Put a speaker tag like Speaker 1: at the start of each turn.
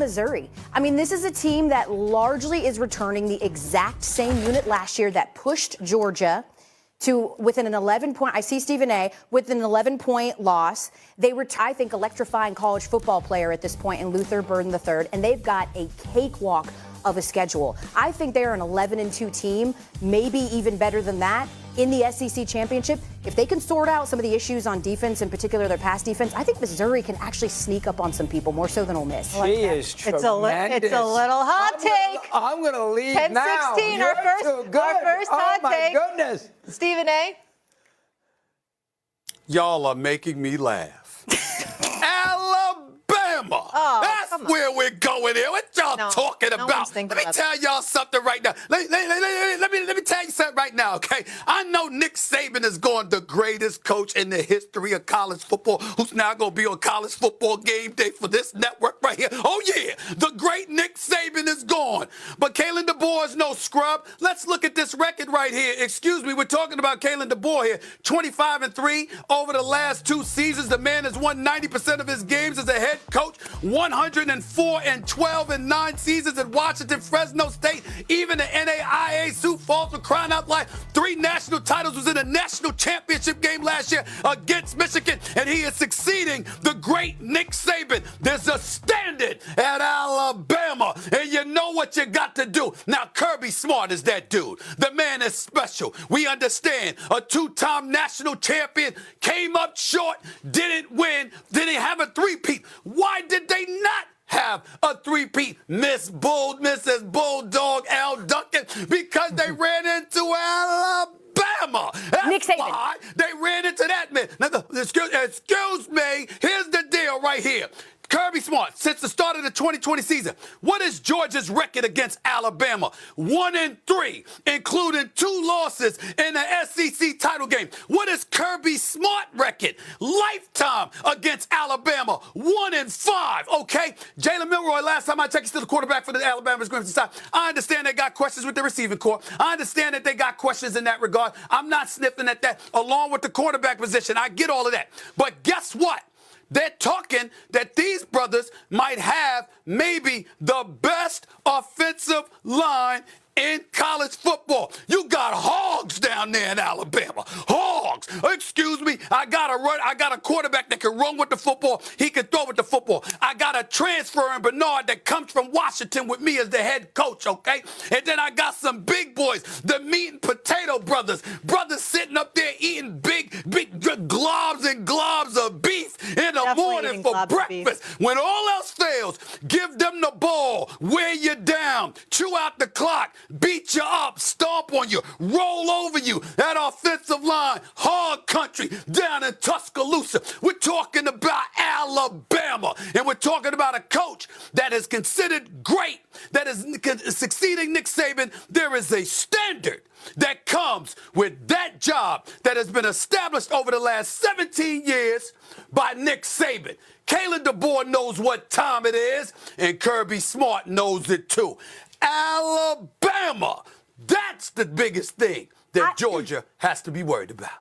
Speaker 1: Missouri? I mean, this is a team that largely is returning the exact same unit last year that pushed Georgia to within an 11-point. I see Stephen A. with an 11-point loss. They were, I think, electrifying college football player at this point in Luther Burden III, and they've got a cakewalk of a schedule. I think they're an 11-2 team, maybe even better than that in the SEC championship. If they can sort out some of the issues on defense, in particular their pass defense, I think Missouri can actually sneak up on some people more so than Ole Miss.
Speaker 2: She is tremendous.
Speaker 3: It's a little hot take.
Speaker 2: I'm going to leave
Speaker 3: 10-16,
Speaker 2: now.
Speaker 3: our first hot take.
Speaker 2: Oh, my goodness.
Speaker 3: Stephen A.
Speaker 4: Y'all are making me laugh. Alabama.
Speaker 3: Oh,
Speaker 4: That's where we're going here. What y'all talking about? Let me tell y'all something right now. Let me tell you something right now, okay? I know Nick Saban is going the greatest coach in the history of college football, who's now going to be on college football game day for this network right here. Oh, yeah, the great Nick Saban is gone. But Kalen DeBoer is no scrub. Let's look at this record right here. Excuse me, we're talking about Kalen DeBoer here. 25-3 over the last 2 seasons. The man has won 90% of his games as a head coach. 104-12 in 9 seasons at Washington, Fresno State. Even the NAIA Sioux Falls for crying out loud. 3 national titles, was in a national championship game last year against Michigan, and he is succeeding the great Nick Saban. There's a standard at Alabama, and you know what you got to do. Now, Kirby Smart is that dude. The man is special. We understand. A 2-time national champion, came up short, didn't win, didn't have a three-peat. Why did they not have a three-peat? Mrs. Bulldog Al Duncan, because they ran into Alabama. That's
Speaker 1: Nick Saban.
Speaker 4: why they ran into that man. Now, excuse me, here's the deal right here. Kirby Smart, since the start of the 2020 season, what is Georgia's record against Alabama? 1-3, including 2 losses in the SEC title game. What is Kirby Smart record? Lifetime against Alabama, 1-5, okay? Jalen Milroy, last time I checked, he's still the quarterback for the Alabama Crimson Tide. I understand they got questions with the receiving corps. I understand that they got questions in that regard. I'm not sniffing at that, along with the quarterback position. I get all of that. But guess what? They're talking that these brothers might have maybe the best offensive line in college football. You got hogs down there in Alabama. Hogs. Excuse me. I got a quarterback that can run with the football. He can throw with the football. I got a transfer in Bernard that comes from Washington with me as the head coach, okay? And then I got some big boys, the meat and potato brothers. Brothers sitting up there eating big globs and globs of beef in the morning for breakfast. When all else fails, give them the ball, wear you down, chew out the clock, beat you up, stomp on you, roll over you. That offensive line, hard country down in Tuscaloosa. We're talking about Alabama, and we're talking about a coach that is considered great, that is succeeding Nick Saban. There is a standard that comes with that job that has been established over the last 17 years by Nick Saban. Kalen DeBoer knows what time it is, and Kirby Smart knows it too. Alabama, that's the biggest thing that Georgia has to be worried about.